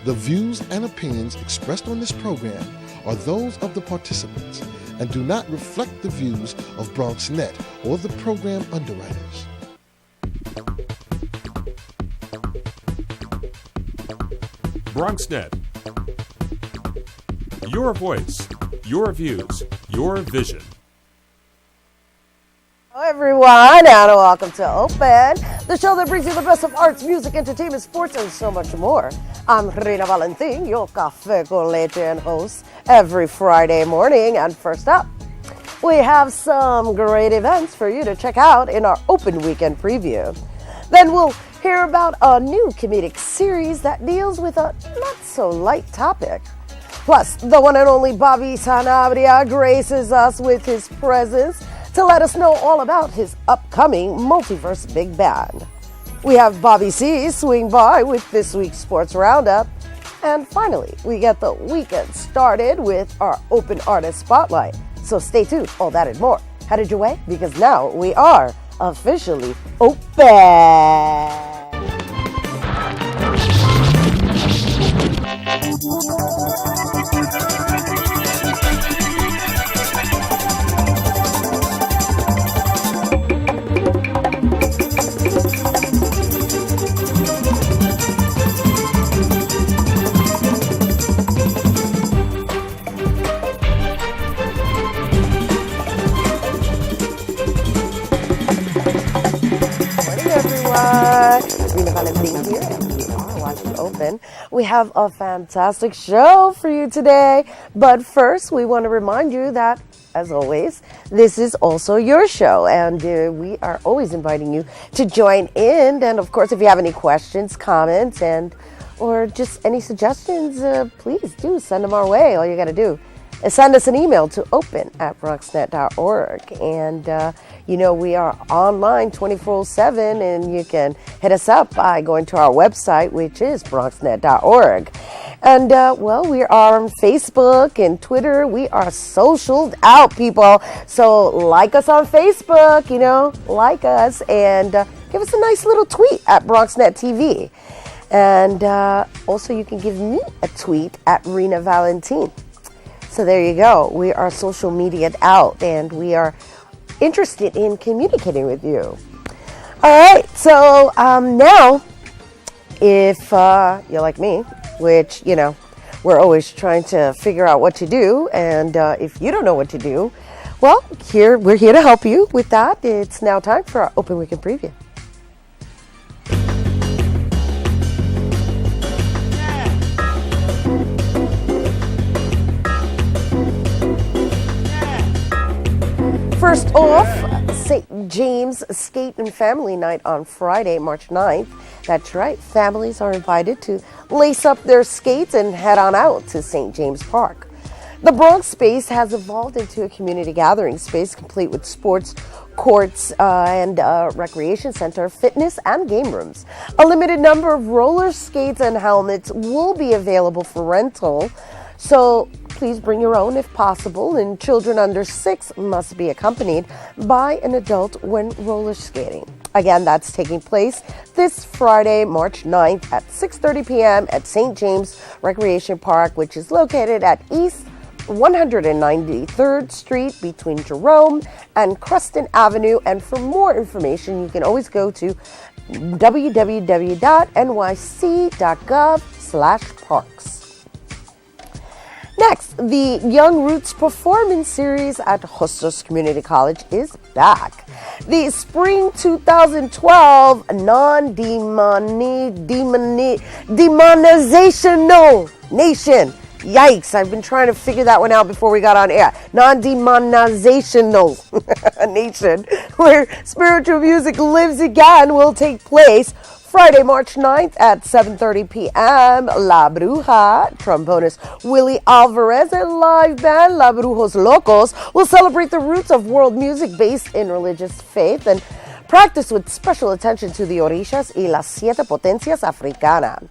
The views and opinions expressed on this program are those of the participants and do not reflect the views of BronxNet or the program underwriters. BronxNet. Your voice, your views, your vision. Hello everyone, and welcome to Open, the show that brings you the best of arts, music, entertainment, sports, and so much more. I'm Rina Valentin, your Café con Leche and host every Friday morning. And first up, we have some great events for you to check out in our Open Weekend preview. Then we'll hear about a new comedic series that deals with a not-so-light topic. Plus, the one and only Bobby Sanabria graces us with his presence to let us know all about his upcoming Multiverse Big Band. We have Bobby C swing by with this week's Sports Roundup. And finally, we get the weekend started with our Open Artist Spotlight. So stay tuned, all that and more. Headed your way, because now we are officially open. Rina Valentin here, and we are watching Open. We have a fantastic show for you today, but first we want to remind you that, as always, this is also your show, and we are always inviting you to join in. And of course, if you have any questions, comments, or just any suggestions, please do send them our way. All you got to do is send us an email to open@bronxnet.org. And we are online 24/7, and you can hit us up by going to our website, which is bronxnet.org. And we are on Facebook and Twitter. We are socialed out, people. So like us on Facebook, like us, and give us a nice little tweet at BronxNet TV. And also you can give me a tweet at Rina Valentin. So there you go. We are social media'd out, and we are interested in communicating with you. All right. So now, if you're like me, which, we're always trying to figure out what to do. And if you don't know what to do, well, we're here to help you with that. It's now time for our Open Weekend Preview. First off, St. James Skate and Family Night on Friday, March 9th. That's right, families are invited to lace up their skates and head on out to St. James Park. The Bronx space has evolved into a community gathering space complete with sports courts and recreation center, fitness, and game rooms. A limited number of roller skates and helmets will be available for rental. So please bring your own if possible, and children under 6 must be accompanied by an adult when roller skating. Again, that's taking place this Friday, March 9th at 6:30 p.m. at St. James Recreation Park, which is located at East 193rd Street between Jerome and Cruston Avenue. And for more information, you can always go to www.nyc.gov/parks. Next, the Young Roots Performance Series at Hostos Community College is back. The Spring 2012 Non-Demonizational Nation. Yikes, I've been trying to figure that one out before we got on air. Non-Demonizational Nation, where spiritual music lives again, will take place Friday, March 9th at 7:30 p.m. La Bruja, trombonist Willie Alvarez, and live band La Brujos Locos will celebrate the roots of world music based in religious faith and practice with special attention to the orishas y las siete potencias africanas.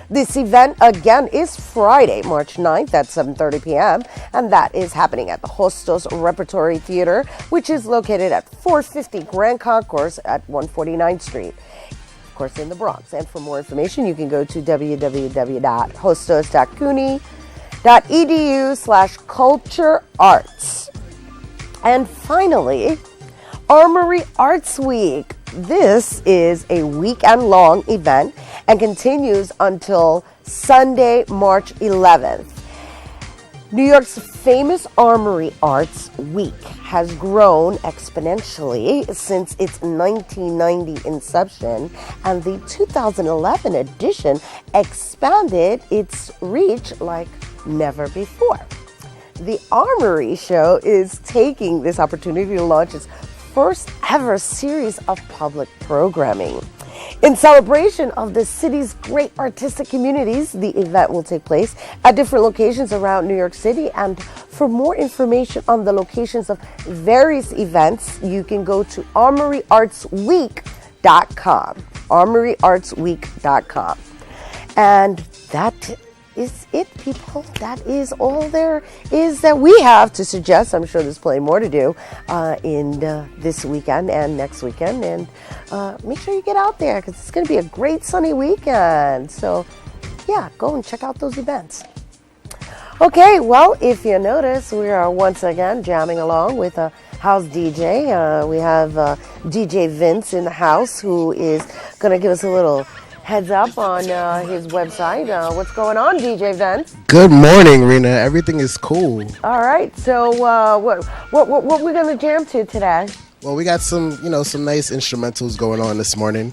This event, again, is Friday, March 9th at 7:30 p.m., and that is happening at the Hostos Repertory Theater, which is located at 450 Grand Concourse at 149th Street. of course, in the Bronx. And for more information, you can go to www.hostos.cuny.edu/culture-arts. And finally, Armory Arts Week. This is a weekend-long event and continues until Sunday, March 11th. New York's famous Armory Arts Week has grown exponentially since its 1990 inception, and the 2011 edition expanded its reach like never before. The Armory Show is taking this opportunity to launch its first ever series of public programming. In celebration of the city's great artistic communities, the event will take place at different locations around New York City. And for more information on the locations of various events, you can go to armoryartsweek.com. armoryartsweek.com. And that is it, people. That is all there is that we have to suggest. I'm sure there's plenty more to do in this weekend and next weekend. And make sure you get out there because it's going to be a great sunny weekend. So, yeah, go and check out those events. Okay, well, if you notice, we are once again jamming along with a house DJ. We have DJ Vince in the house who is going to give us a little heads up on his website. What's going on, DJ Vince? Good morning, Rena. Everything is cool. All right. So, what we're gonna jam to today? Well, we got some nice instrumentals going on this morning.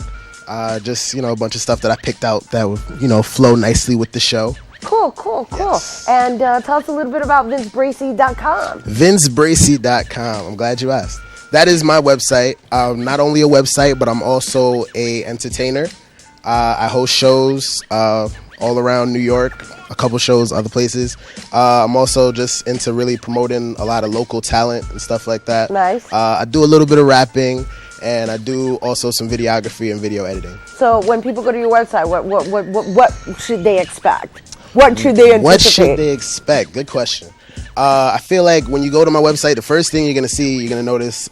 Just a bunch of stuff that I picked out that would, flow nicely with the show. Cool. Yes. And tell us a little bit about VinceBracy.com. VinceBracy.com. I'm glad you asked. That is my website. Not only a website, but I'm also a entertainer. I host shows all around New York, a couple shows other places. I'm also just into really promoting a lot of local talent and stuff like that. Nice. I do a little bit of rapping, and I do also some videography and video editing. So when people go to your website, what should they expect? What should they anticipate? What should they expect? Good question. I feel like when you go to my website, the first thing you're going to notice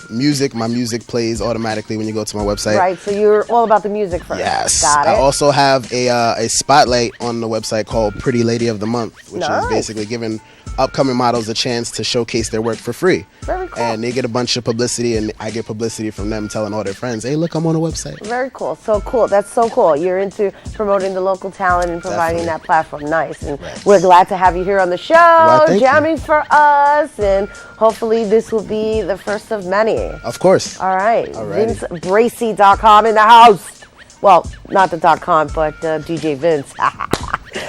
music. My music plays automatically when you go to my website. Right, so you're all about the music first. Yes. Got it. I also have a spotlight on the website called Pretty Lady of the Month, which Nice. is basically giving upcoming models a chance to showcase their work for free. Very cool. And they get a bunch of publicity, and I get publicity from them telling all their friends, hey, look, I'm on a website. Very cool. So cool. That's so cool. You're into promoting the local talent and providing Definitely. that platform. Nice. And we're glad to have you here on the show, thank jamming for us. And hopefully this will be the first of many. Of course. All right. Alrighty. VinceBracy.com in the house. Well, not the .com, but DJ Vince.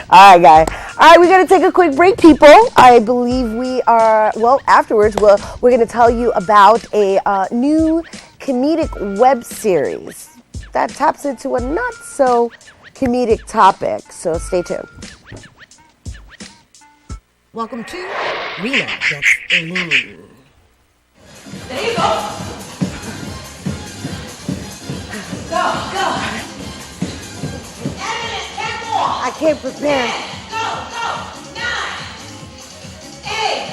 All right, guys. All right, we're going to take a quick break, people. I believe we are, afterwards, we're going to tell you about a new comedic web series that taps into a not-so-comedic topic. So stay tuned. Welcome to Rena Gets Lean. There you go. Go. 10 more. I can't prepare. Go. 9, 8,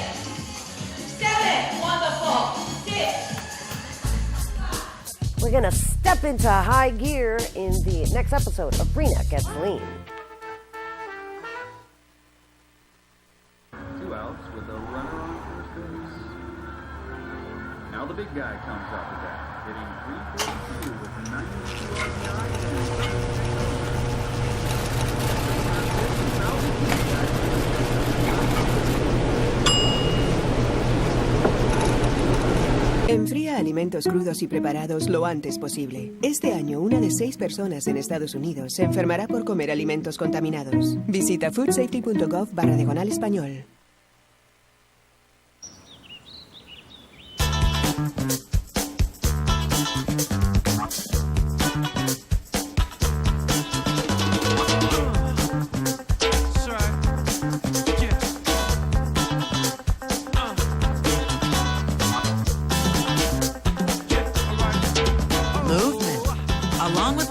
7. Wonderful. 6. We're going to step into high gear in the next episode of Rena Gets Lean. 2 outs with a runner on first base. Now the big guy comes up with that, hitting 342 with 92 Enfría alimentos crudos y preparados lo antes posible. Este año, 1 de 6 personas en Estados Unidos se enfermará por comer alimentos contaminados. Visita foodsafety.gov/español.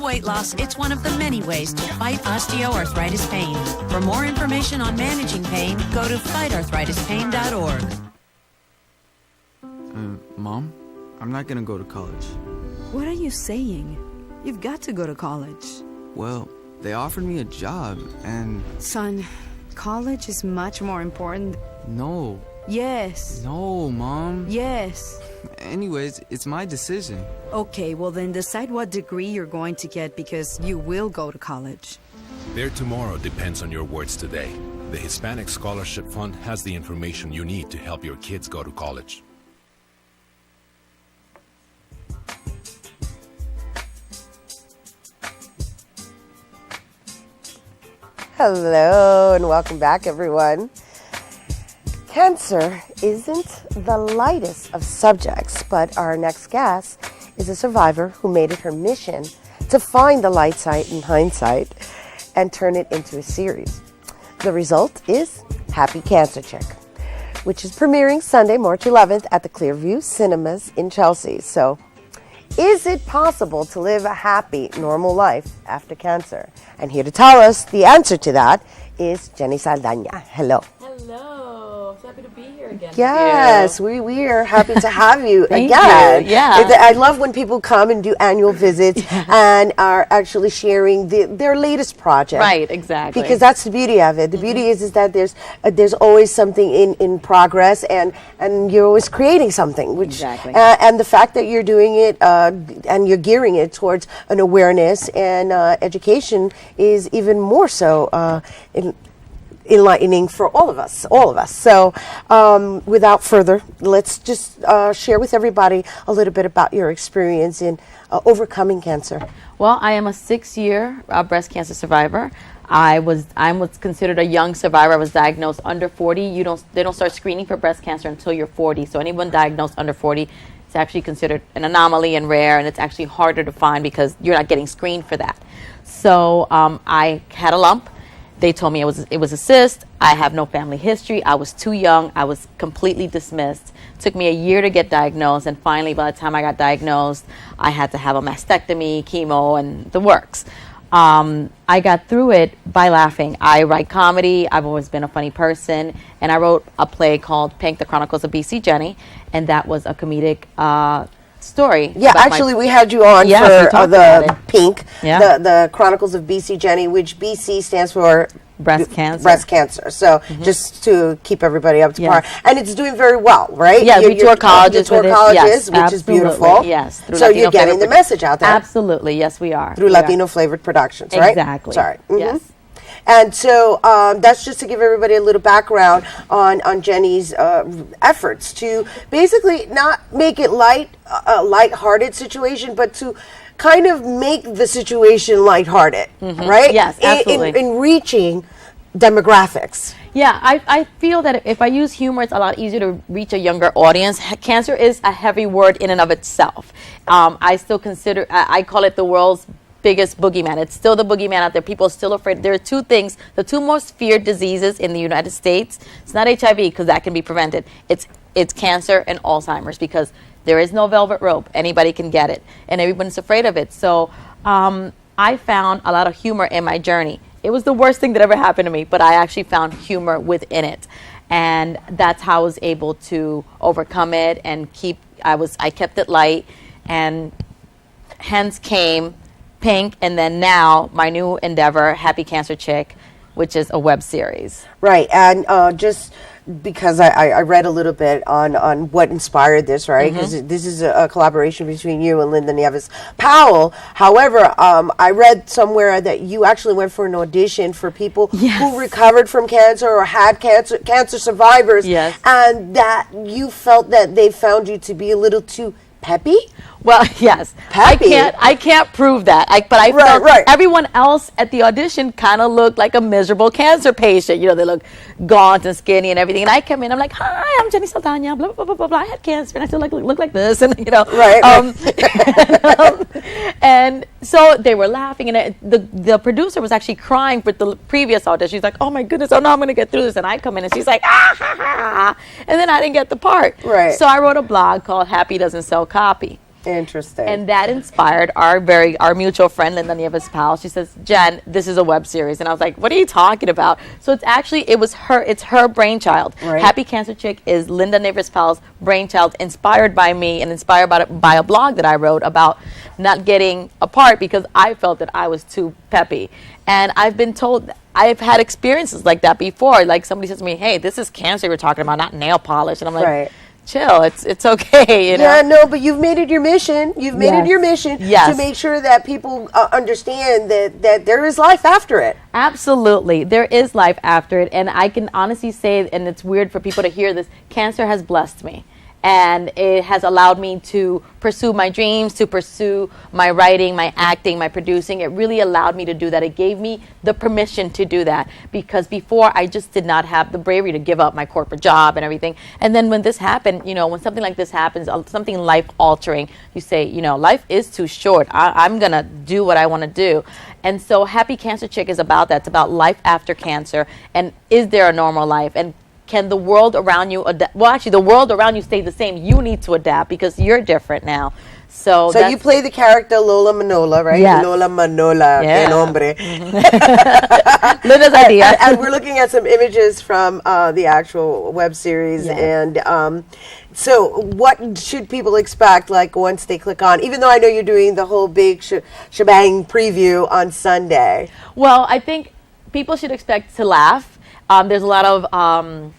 Weight loss, it's one of the many ways to fight osteoarthritis pain. For more information on managing pain, go to fightarthritispain.org. Mom, I'm not gonna go to college. What are you saying? You've got to go to college. Well, they offered me a job, and... Son, college is much more important. No. Yes. No, Mom. Yes. Anyways, it's my decision. Okay, well then decide what degree you're going to get because you will go to college. Their tomorrow depends on your words today. The Hispanic Scholarship Fund has the information you need to help your kids go to college. Hello and welcome back, everyone. Cancer isn't the lightest of subjects, but our next guest is a survivor who made it her mission to find the light side in hindsight and turn it into a series. The result is Happy Cancer Chick, which is premiering Sunday, March 11th at the Clearview Cinemas in Chelsea. So, is it possible to live a happy, normal life after cancer? And here to tell us the answer to that is Jenny Saldaña. Hello. Hello. So happy to be here again. Yes, we are happy to have you Thank again. you. Yeah. I love when people come and do annual visits and are actually sharing their latest project. Right, exactly. Because that's the beauty of it. The beauty is that there's always something in progress and you're always creating something. Which, exactly. And the fact that you're doing it and you're gearing it towards an awareness and education is even more so enlightening for all of us. So without further, let's just share with everybody a little bit about your experience in overcoming cancer. Well, I am a 6-year breast cancer survivor. I was considered a young survivor. I was diagnosed under 40. They don't start screening for breast cancer until you're 40. So anyone diagnosed under 40 is actually considered an anomaly and rare, and it's actually harder to find because you're not getting screened for that. So I had a lump. They told me it was a cyst. I have no family history. I was too young. I was completely dismissed. It took me a year to get diagnosed, and finally, by the time I got diagnosed, I had to have a mastectomy, chemo, and the works. I got through it by laughing. I write comedy. I've always been a funny person, and I wrote a play called Pink, The Chronicles of BC Jenny, and that was a comedic story. Yeah, actually, we had you on for the Pink, the Chronicles of BC Jenny, which BC stands for breast cancer. Breast cancer. So just to keep everybody up to par, and it's doing very well, right? Yeah, we tour colleges with it. Yes, which is beautiful. Yes, so you're getting the message out there. Absolutely, yes, we are. Through Latino flavored productions, right? Exactly. Sorry. Yes. And so that's just to give everybody a little background on Jenny's efforts to basically not make it a lighthearted situation, but to kind of make the situation lighthearted, right? Yes, absolutely. In reaching demographics. Yeah, I feel that if I use humor, it's a lot easier to reach a younger audience. Cancer is a heavy word in and of itself. I still consider, I call it the world's biggest boogeyman. It's still the boogeyman out there. People are still afraid. There are two things, the two most feared diseases in the United States. It's not HIV because that can be prevented. It's cancer and Alzheimer's because there is no velvet rope. Anybody can get it, and everyone's afraid of it. So I found a lot of humor in my journey. It was the worst thing that ever happened to me, but I actually found humor within it, and that's how I was able to overcome it and I kept it light, and hence came Pink, and then now my new endeavor, Happy Cancer Chick, which is a web series. Right, and just because I read a little bit on what inspired this, right? Because this is a collaboration between you and Linda Nieves Powell. However, I read somewhere that you actually went for an audition for people who recovered from cancer or had cancer survivors, and that you felt that they found you to be a little too peppy? Well, yes. Peppy. I can't prove that. But I felt everyone else at the audition kind of looked like a miserable cancer patient. You know, they look gaunt and skinny and everything. And I come in, I'm like, hi, I'm Jenny Saldaña, blah, blah, blah, blah, blah. I had cancer and I still look like this. And, you know. And so they were laughing. And the producer was actually crying for the previous audition. She's like, oh, my goodness, oh, no, I'm going to get through this. And I come in and she's like, ah, ha, ha. And then I didn't get the part. Right. So I wrote a blog called Happy Doesn't Sell Copy. Interesting. And that inspired our mutual friend, Linda Nieves Powell. She says, Jen, this is a web series. And I was like, what are you talking about? So it's her brainchild. Right. Happy Cancer Chick is Linda Nieves Powell's brainchild, inspired by me and inspired by a blog that I wrote about not getting apart because I felt that I was too peppy. And I've been told, I've had experiences like that before. Like somebody says to me, hey, this is cancer you're talking about, not nail polish. And I'm like, chill, it's okay, you know. Yeah, no, but you've made it your mission. You've made it your mission to make sure that people understand that there is life after it. Absolutely, there is life after it, and I can honestly say, and it's weird for people to hear this, cancer has blessed me. And it has allowed me to pursue my dreams, to pursue my writing, my acting, my producing. It really allowed me to do that. It gave me the permission to do that because before I just did not have the bravery to give up my corporate job and everything. And then when this happened, you know, when something like this happens, something life altering, you say, you know, life is too short. I'm going to do what I want to do. And so Happy Cancer Chick is about that. It's about life after cancer. And is there a normal life? And can the world around you adapt? Well, actually, the world around you stay the same. You need to adapt because you're different now. So you play the character Lola Manola, right? Yes. Lola Manola, que nombre. Linda's idea. And we're looking at some images from the actual web series. Yes. And so what should people expect, like, once they click on? Even though I know you're doing the whole big shebang preview on Sunday. Well, I think people should expect to laugh. There's a lot of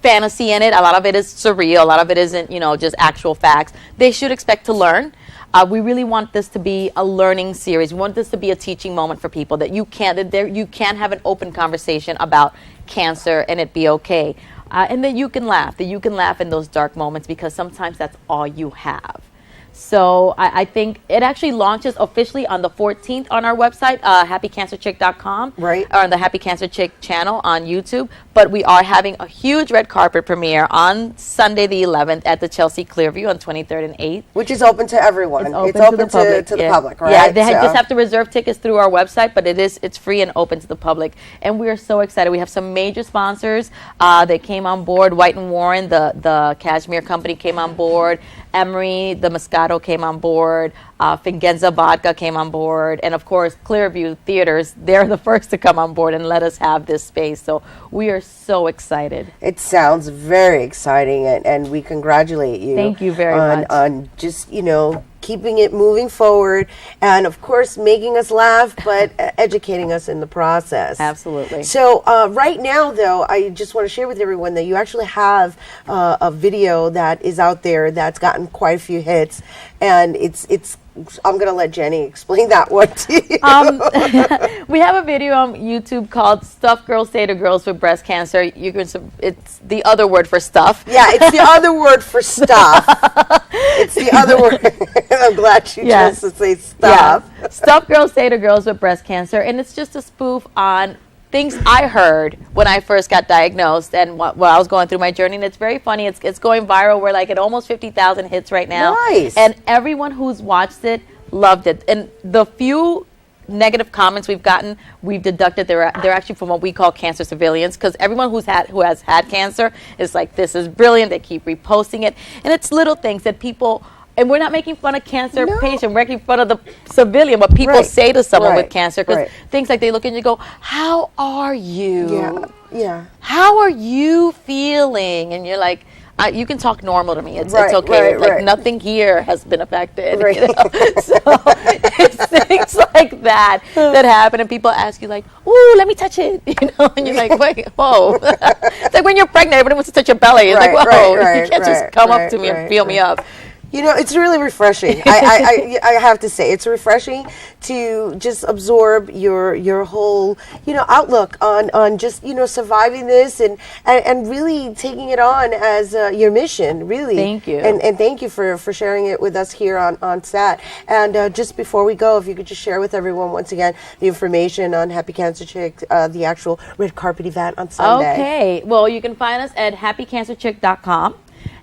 fantasy in it. A lot of it is surreal. A lot of it isn't, you know, just actual facts. They should expect to learn. We really want this to be a learning series. We want this to be a teaching moment for people that you can have an open conversation about cancer and it be okay. And that you can laugh in those dark moments because sometimes that's all you have. So I think it actually launches officially on the 14th on our website, happycancerchick.com, right, or on the Happy Cancer Chick channel on YouTube. But we are having a huge red carpet premiere on Sunday the 11th at the Chelsea Clearview on 23rd and 8th. Which is open to everyone. It's open to the public, right? Yeah, they just have to reserve tickets through our website, but it's free and open to the public. And we are so excited. We have some major sponsors that came on board. White & Warren, the cashmere company, came on board. Emery, the Moscato, came on board. Fingenza Vodka came on board. And, of course, Clearview Theaters, they're the first to come on board and let us have this space. So we are so excited. It sounds very exciting, and we congratulate you. Thank you very much. On just, you know, keeping it moving forward and, of course, making us laugh, but educating us in the process. Absolutely. So right now, though, I just want to share with everyone that you actually have a video that is out there that's gotten quite a few hits, and it's I'm going to let Jenny explain that one to you. We have a video on YouTube called Stuff Girls Say to Girls with Breast Cancer. It's the other word for stuff. Yeah, it's the other word for stuff. It's the other word. I'm glad you chose to say stuff. Yeah. Stuff Girls Say to Girls with Breast Cancer. And it's just a spoof on things I heard when I first got diagnosed and while I was going through my journey. And it's very funny. It's going viral. We're like at almost 50,000 hits right now. Nice. And everyone who's watched it loved it. And the few negative comments we've gotten, we've deducted they're actually from what we call cancer civilians, because everyone who has had cancer is like, this is brilliant. They keep reposting it. And it's little things that people... And we're not making fun of cancer patient. We're making fun of the civilian, what people say to someone with cancer. Because things like they look and you go, how are you? Yeah. How are you feeling? And you're like, you can talk normal to me. It's okay. Like nothing here has been affected. You know? So it's things like that happen, and people ask you like, "Ooh, let me touch it," you know, and you're like, "Wait, whoa!" It's like when you're pregnant, everybody wants to touch your belly. It's like, "Whoa, you can't just come up to me and feel me up." You know, it's really refreshing. I have to say, it's refreshing to just absorb your whole, you know, outlook on just, you know, surviving this and really taking it on as your mission, really. Thank you. And thank you for sharing it with us here on SAT. And just before we go, if you could just share with everyone once again the information on Happy Cancer Chick, the actual red carpet event on Sunday. Okay. Well, you can find us at happycancerchick.com.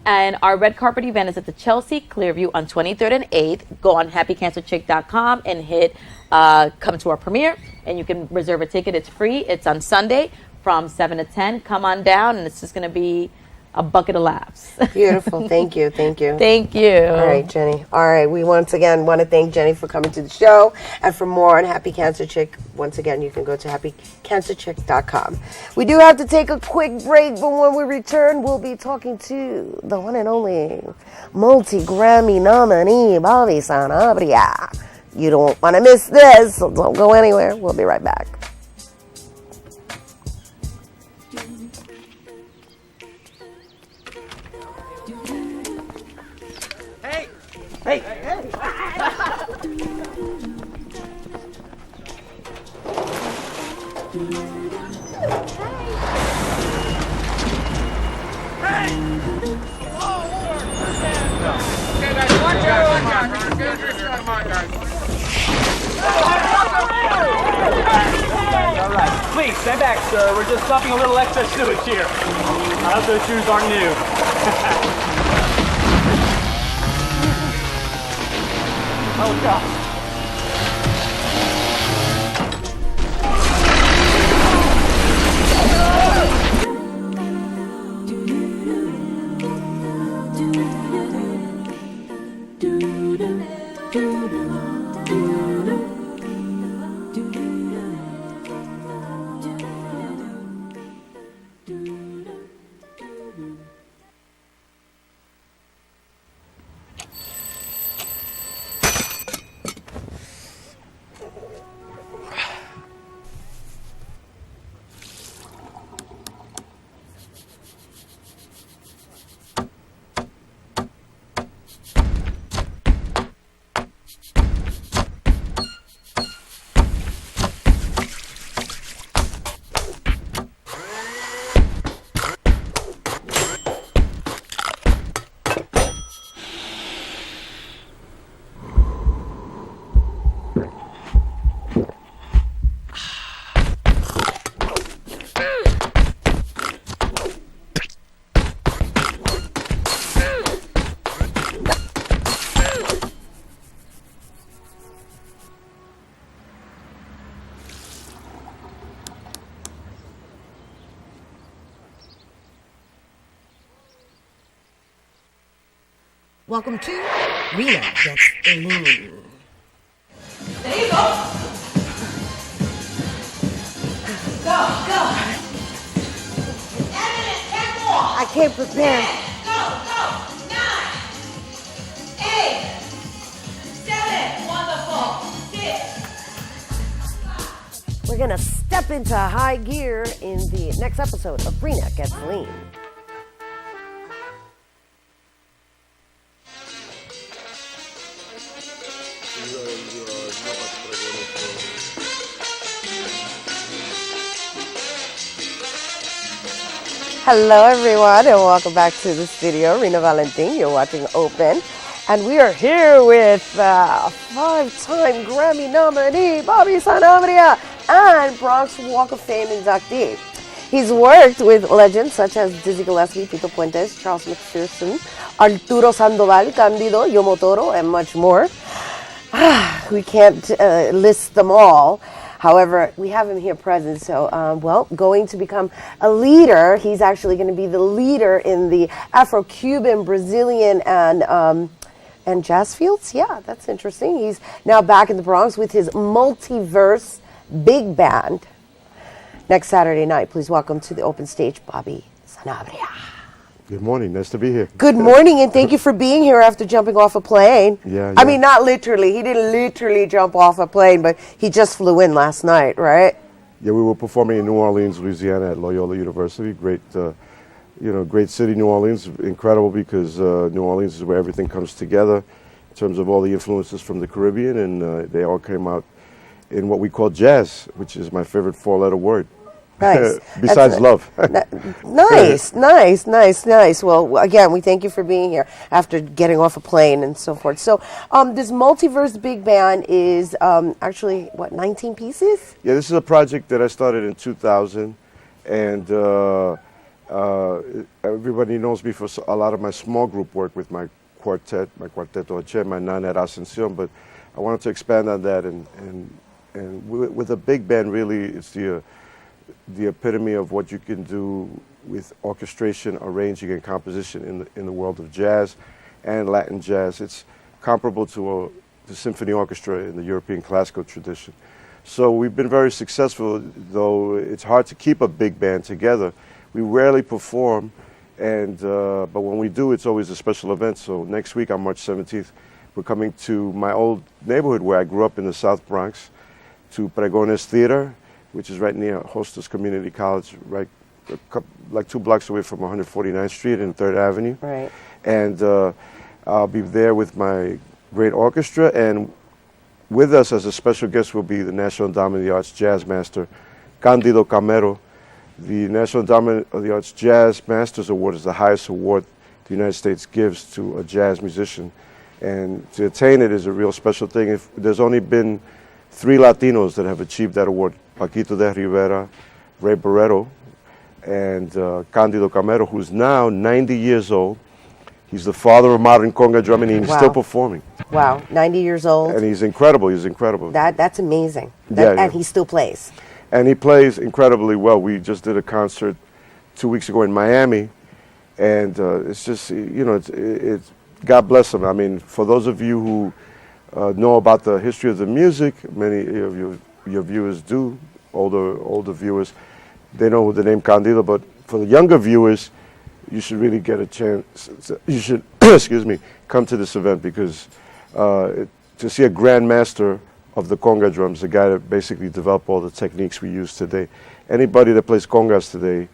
And our red carpet event is at the Chelsea Clearview on 23rd and 8th. Go on happycancerchick.com and hit come to our premiere, and you can reserve a ticket. It's free. It's on Sunday from 7 to 10. Come on down, and it's just going to be a bucket of laughs. Beautiful. Thank you. Thank you. Thank you. All right, Jenny. All right. We once again want to thank Jenny for coming to the show. And for more on Happy Cancer Chick, once again, you can go to happycancerchick.com. We do have to take a quick break, but when we return, we'll be talking to the one and only multi-Grammy nominee, Bobby Sanabria. You don't want to miss this, so don't go anywhere. We'll be right back. Hey! Alright, please stand back, sir. We're just dumping a little excess sewage here. I hope those shoes aren't new. Oh, God. Welcome to Rena Gets Lean. There you go. Go, go. Evan, 10 more. I can't prepare. Go, go. 9, 8, 7. Wonderful. 6. We're going to step into high gear in the next episode of Rena Gets Lean. Hello, everyone, and welcome back to the studio. Rena Valentin, you're watching Open. And we are here with 5-time Grammy nominee Bobby Sanabria and Bronx Walk of Fame inductee. He's worked with legends such as Dizzy Gillespie, Tito Puentes, Charles McPherson, Arturo Sandoval, Candido, Yomo Toro, and much more. We can't list them all. However, we have him here present, so, going to become a leader. He's actually going to be the leader in the Afro-Cuban, Brazilian, and jazz fields. Yeah, that's interesting. He's now back in the Bronx with his multiverse big band. Next Saturday night, please welcome to the open stage, Bobby Sanabria. Good morning. Nice to be here. Good morning, and thank you for being here after jumping off a plane. Yeah. I mean, not literally. He didn't literally jump off a plane, but he just flew in last night, right? Yeah, we were performing in New Orleans, Louisiana at Loyola University. Great, great city, New Orleans. Incredible because New Orleans is where everything comes together in terms of all the influences from the Caribbean, and they all came out in what we call jazz, which is my favorite 4-letter word. Nice. Besides love. Nice. Well, again, we thank you for being here after getting off a plane and so forth. So this multiverse big band is actually, 19 pieces? Yeah, this is a project that I started in 2000, and everybody knows me for a lot of my small group work with my quartet, my Cuarteto Che, my Nanette Ascension, but I wanted to expand on that, and with a big band, really, it's the epitome of what you can do with orchestration, arranging, and composition in the world of jazz and Latin jazz. It's comparable to the symphony orchestra in the European classical tradition. So we've been very successful, though it's hard to keep a big band together. We rarely perform, and but when we do, it's always a special event. So next week on March 17th, we're coming to my old neighborhood where I grew up in the South Bronx, to Pregones Theater, which is right near Hostos Community College, right like 2 blocks away from 149th Street and 3rd Avenue. Right. And I'll be there with my great orchestra, and with us as a special guest will be the National Endowment of the Arts Jazz Master, Candido Camero. The National Endowment of the Arts Jazz Masters Award is the highest award the United States gives to a jazz musician. And to attain it is a real special thing. There's only been 3 Latinos that have achieved that award: Paquito de Rivera, Ray Barreto, and Candido Camero, who's now 90 years old. He's the father of modern conga drumming, and he's still performing. Wow, 90 years old. And he's incredible. He's incredible. That's amazing. Yeah. And he still plays. And he plays incredibly well. We just did a concert 2 weeks ago in Miami, and it's just, you know, it's God bless him. I mean, for those of you who know about the history of the music, many of your viewers do, older viewers, they know the name Candido, but for the younger viewers, you should really get a chance. You should, excuse me, come to this event, because to see a grand master of the conga drums, the guy that basically developed all the techniques we use today. Anybody that plays congas today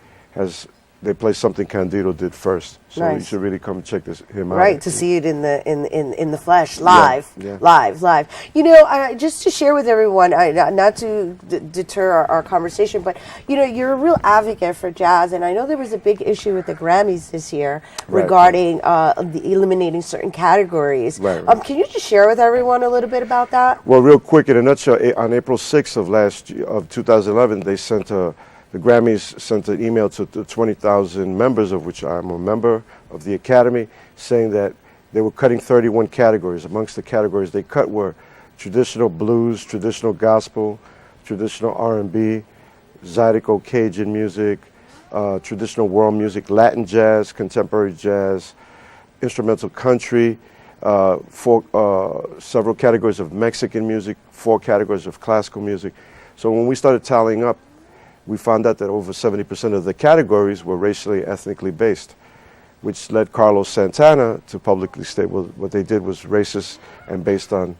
they play something Candido did first. So you should really come check him out. Right, to see it in the flesh, live, yeah. live. You know, just to share with everyone, not to deter our conversation, but you know, you're a real advocate for jazz, and I know there was a big issue with the Grammys this year regarding the eliminating certain categories. Right. Can you just share with everyone a little bit about that? Well, real quick, in a nutshell, on April 6th of 2011, they sent the Grammys sent an email to the 20,000 members, of which I'm a member of the Academy, saying that they were cutting 31 categories. Amongst the categories they cut were traditional blues, traditional gospel, traditional R&B, Zydeco Cajun music, traditional world music, Latin jazz, contemporary jazz, instrumental country, several categories of Mexican music, 4 categories of classical music. So when we started tallying up, we found out that over 70% of the categories were racially, ethnically based, which led Carlos Santana to publicly state, well, what they did was racist and based on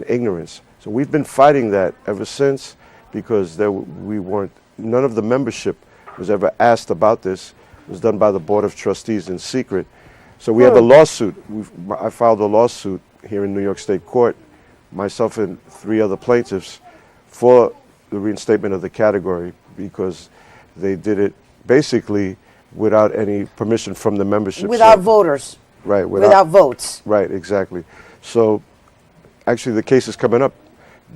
ignorance. So we've been fighting that ever since, because none of the membership was ever asked about this. It was done by the Board of Trustees in secret. So we have a lawsuit. I filed a lawsuit here in New York State Court, myself and 3 other plaintiffs, for the reinstatement of the category, because they did it basically without any permission from the membership. Without voters. Right. Without votes. Right, exactly. So actually the case is coming up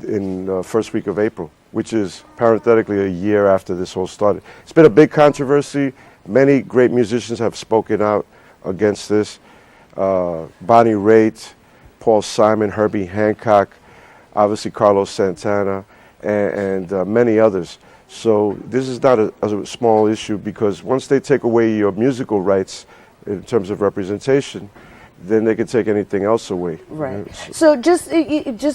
in the first week of April, which is parenthetically a year after this whole started. It's been a big controversy. Many great musicians have spoken out against this. Bonnie Raitt, Paul Simon, Herbie Hancock, obviously Carlos Santana, and many others. So this is not a small issue, because once they take away your musical rights in terms of representation, then they can take anything else away. Right. So just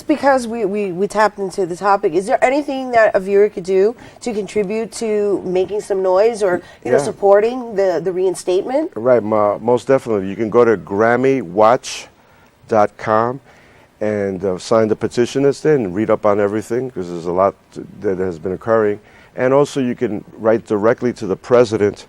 because we tapped into the topic, is there anything that a viewer could do to contribute to making some noise, or you know, supporting the reinstatement? Right, most definitely. You can go to GrammyWatch.com and sign the petition that's there and read up on everything, because there's a lot that has been occurring. And also you can write directly to the president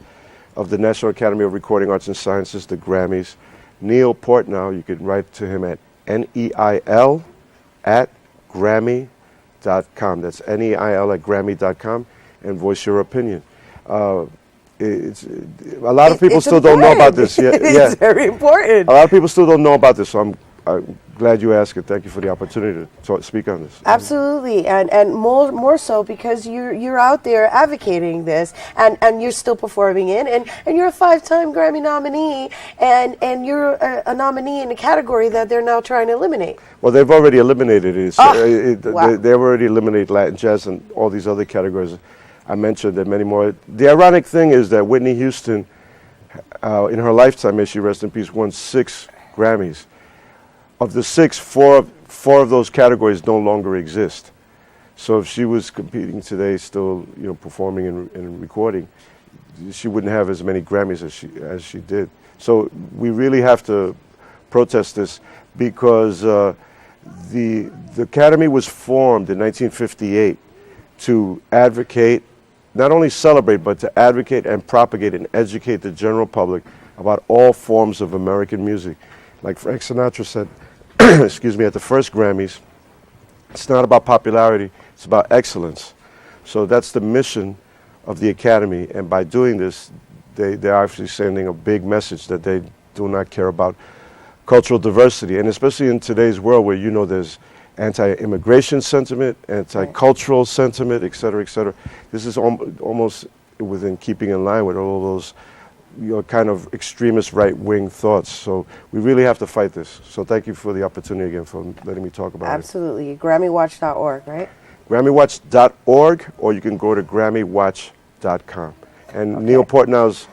of the National Academy of Recording Arts and Sciences, the Grammys, Neil Portnow. You can write to him at neil@grammy.com. That's neil@grammy.com, and voice your opinion. It's a lot of people still don't know about this. Yeah, It's very important. A lot of people still don't know about this, so I'm glad you asked it. Thank you for the opportunity to speak on this. Absolutely, and more so because you're out there advocating this, and you're still performing it, and you're a 5-time Grammy nominee, and you're a nominee in a category that they're now trying to eliminate. Well, they've already eliminated it. Wow. They've already eliminated Latin jazz and all these other categories. I mentioned, and many more. The ironic thing is that Whitney Houston, in her lifetime, may she rest in peace, won 6 Grammys. Of the 6, four of those categories no longer exist. So if she was competing today, still performing and recording, she wouldn't have as many Grammys as she did. So we really have to protest this because the Academy was formed in 1958 to advocate, not only celebrate, but to advocate and propagate and educate the general public about all forms of American music. Like Frank Sinatra said, excuse me, at the first Grammys, it's not about popularity, it's about excellence. So that's the mission of the Academy, and by doing this, they're actually sending a big message that they do not care about cultural diversity, and especially in today's world where there's anti-immigration sentiment, anti-cultural sentiment, et cetera, et cetera. This is almost within keeping in line with all those kind of extremist right-wing thoughts. So we really have to fight this. So thank you for the opportunity again for letting me talk about Absolutely. GrammyWatch.org, right? GrammyWatch.org, or you can go to GrammyWatch.com. And Neil Portnow's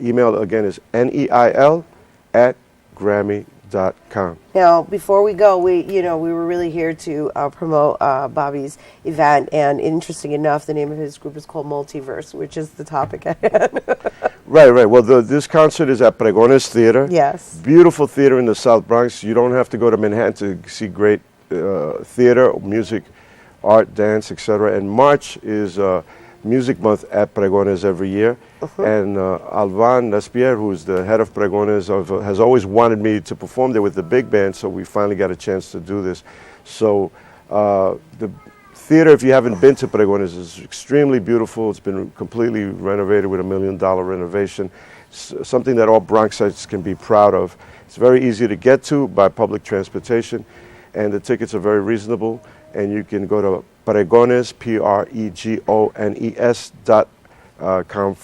email again is neil@Grammy.com. Now, before we go, we were really here to promote Bobby's event, and interesting enough, the name of his group is called Multiverse, which is the topic at hand. Right. Well, this concert is at Pregones Theater. Yes. Beautiful theater in the South Bronx. You don't have to go to Manhattan to see great theater, music, art, dance, etc. And March is Music Month at Pregones every year. And Alvan Lespierre, who's the head of Pregones, has always wanted me to perform there with the big band, so we finally got a chance to do this. So the theater, if you haven't been to Pregones, is extremely beautiful. It's been completely renovated with $1 million renovation, something that all Bronxites can be proud of. It's very easy to get to by public transportation, and the tickets are very reasonable. And you can go to Pregones, PREGONES.com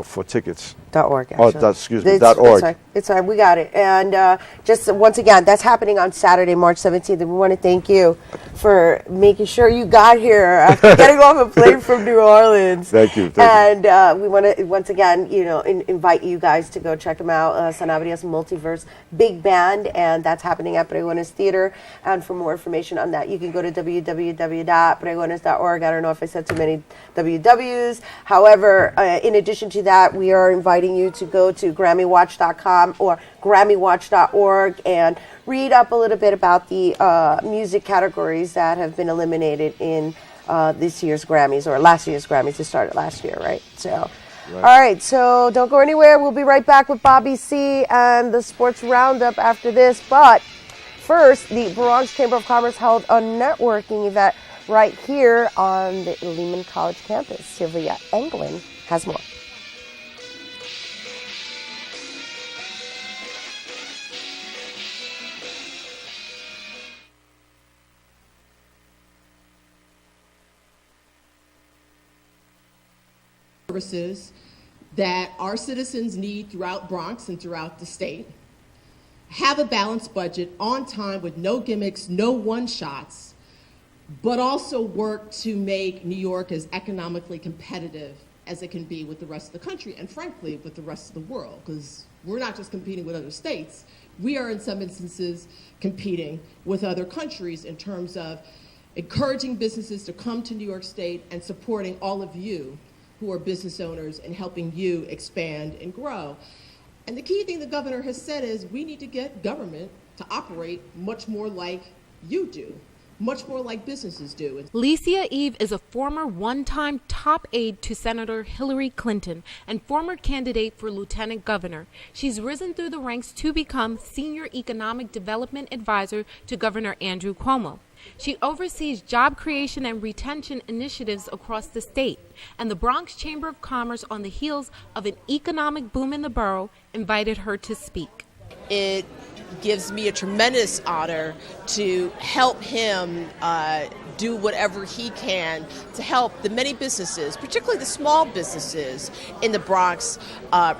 for tickets. .org, Oh, actually. excuse me, .org. It's all right, we got it. And just once again, that's happening on Saturday, March 17th. And we want to thank you for making sure you got here after getting off a plane from New Orleans. Thank you. And we want to, once again, invite you guys to go check them out. Sanabria Multiverse Big Band, and that's happening at Pregones Theater. And for more information on that, you can go to www.pregones.org. I don't know if I said too many WWs. However, in addition to that, we are inviting you to go to GrammyWatch.com or GrammyWatch.org and read up a little bit about the music categories that have been eliminated in this year's Grammys, or last year's Grammys. It started last year, right? So, all right, so don't go anywhere. We'll be right back with Bobby C. and the Sports Roundup after this. But first, the Bronx Chamber of Commerce held a networking event right here on the Lehman College campus. Sylvia Englund has more. Services that our citizens need throughout Bronx and throughout the state. Have a balanced budget on time with no gimmicks, no one-shots, but also work to make New York as economically competitive as it can be with the rest of the country, and frankly, with the rest of the world, because we're not just competing with other states, we are in some instances competing with other countries in terms of encouraging businesses to come to New York State and supporting all of you who are business owners and helping you expand and grow. And the key thing the governor has said is we need to get government to operate much more like you do, much more like businesses do. Licia Eve is a former one-time top aide to Senator Hillary Clinton and former candidate for lieutenant governor. She's risen through the ranks to become senior economic development advisor to Governor Andrew Cuomo. She oversees job creation and retention initiatives across the state, and the Bronx Chamber of Commerce, on the heels of an economic boom in the borough, invited her to speak. it gives me a tremendous honor to help him do whatever he can to help the many businesses, particularly the small businesses in the Bronx,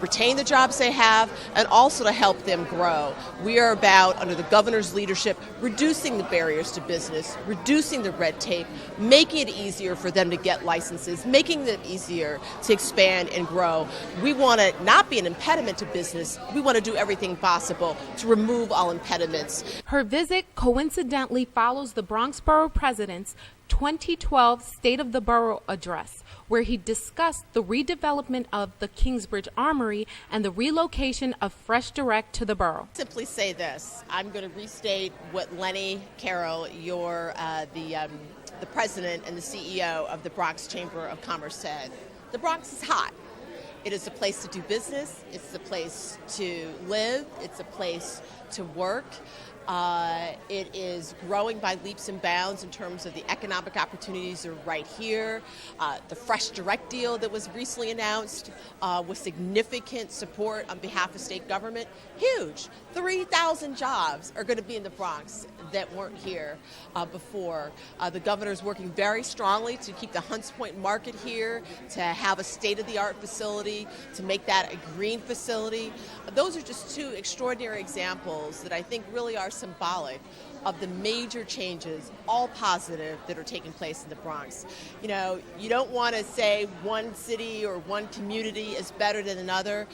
retain the jobs they have and also to help them grow. We are about, under the governor's leadership, reducing the barriers to business, reducing the red tape, making it easier for them to get licenses, making it easier to expand and grow. We want to not be an impediment to business. We want to do everything possible to remove all impediments. Her visit coincidentally follows the Bronx Borough President's 2012 State of the Borough address, where he discussed the redevelopment of the Kingsbridge Armory and the relocation of Fresh Direct to the borough. Simply say this. I'm going to restate what Lenny Carroll, the president and the CEO of the Bronx Chamber of Commerce said. The Bronx is hot. It is a place to do business. It's a place to live. It's a place to work. It is growing by leaps and bounds in terms of the economic opportunities are right here. The Fresh Direct deal that was recently announced with significant support on behalf of state government, huge. 3,000 jobs are going to be in the Bronx that weren't here before. The governor is working very strongly to keep the Hunts Point market here, to have a state-of-the-art facility, to make that a green facility. Those are just two extraordinary examples that I think really are symbolic of the major changes, all positive, that are taking place in the Bronx. You know, you don't want to say one city or one community is better than another,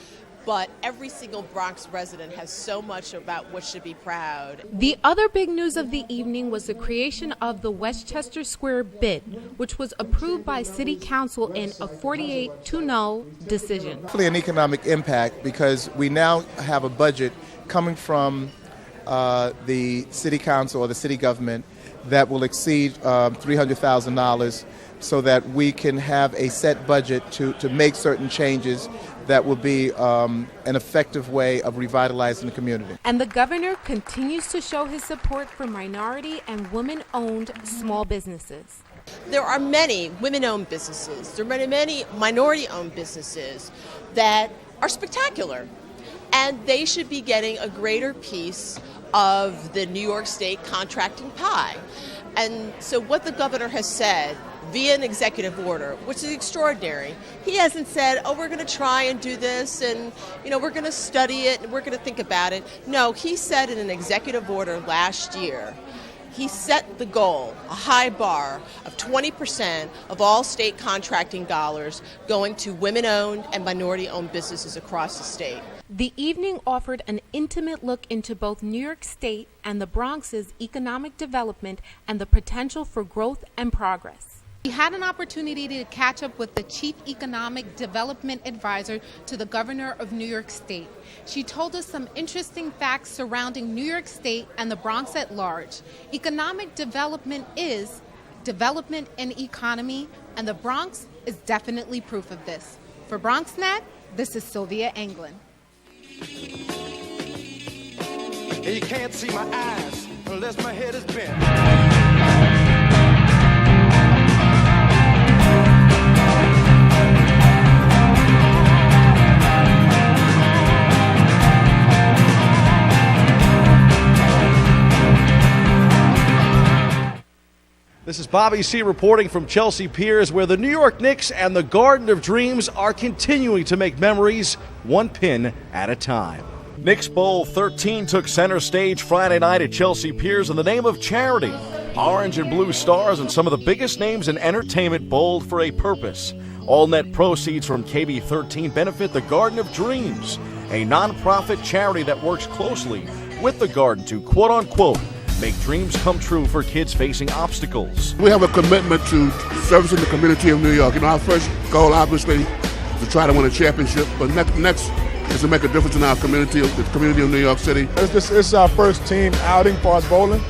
but every single Bronx resident has so much about which to be proud. The other big news of the evening was the creation of the Westchester Square bid, which was approved by City Council in a 48-0 decision. Hopefully an economic impact, because we now have a budget coming from the City Council or the city government that will exceed $300,000, so that we can have a set budget to make certain changes that will be an effective way of revitalizing the community. And the governor continues to show his support for minority and women-owned small businesses. There are many women-owned businesses, there are many minority-owned businesses that are spectacular, and they should be getting a greater piece of the New York State contracting pie. And so what the governor has said via an executive order, which is extraordinary, he hasn't said, oh, we're going to try and do this and, you know, we're going to study it and we're going to think about it. No, he said in an executive order last year, he set the goal, a high bar of 20% of all state contracting dollars going to women-owned and minority-owned businesses across the state. The evening offered an intimate look into both New York State and the Bronx's economic development and the potential for growth and progress. We had an opportunity to catch up with the Chief Economic Development Advisor to the Governor of New York State. She told us some interesting facts surrounding New York State and the Bronx at large. Economic development is development in economy, and the Bronx is definitely proof of this. For BronxNet, this is Sylvia Anglin. And you can't see my eyes unless my head is bent. This is Bobby C. reporting from Chelsea Piers, where the New York Knicks and the Garden of Dreams are continuing to make memories one pin at a time. Knicks Bowl 13 took center stage Friday night at Chelsea Piers in the name of charity. Orange and blue stars and some of the biggest names in entertainment bowled for a purpose. All net proceeds from KB13 benefit the Garden of Dreams, a nonprofit charity that works closely with the Garden to, quote-unquote, make dreams come true for kids facing obstacles. We have a commitment to servicing the community of New York. You know, our first goal, obviously, is to try to win a championship, but next is to make a difference in our community, the community of New York City. It's our first team outing for us bowling.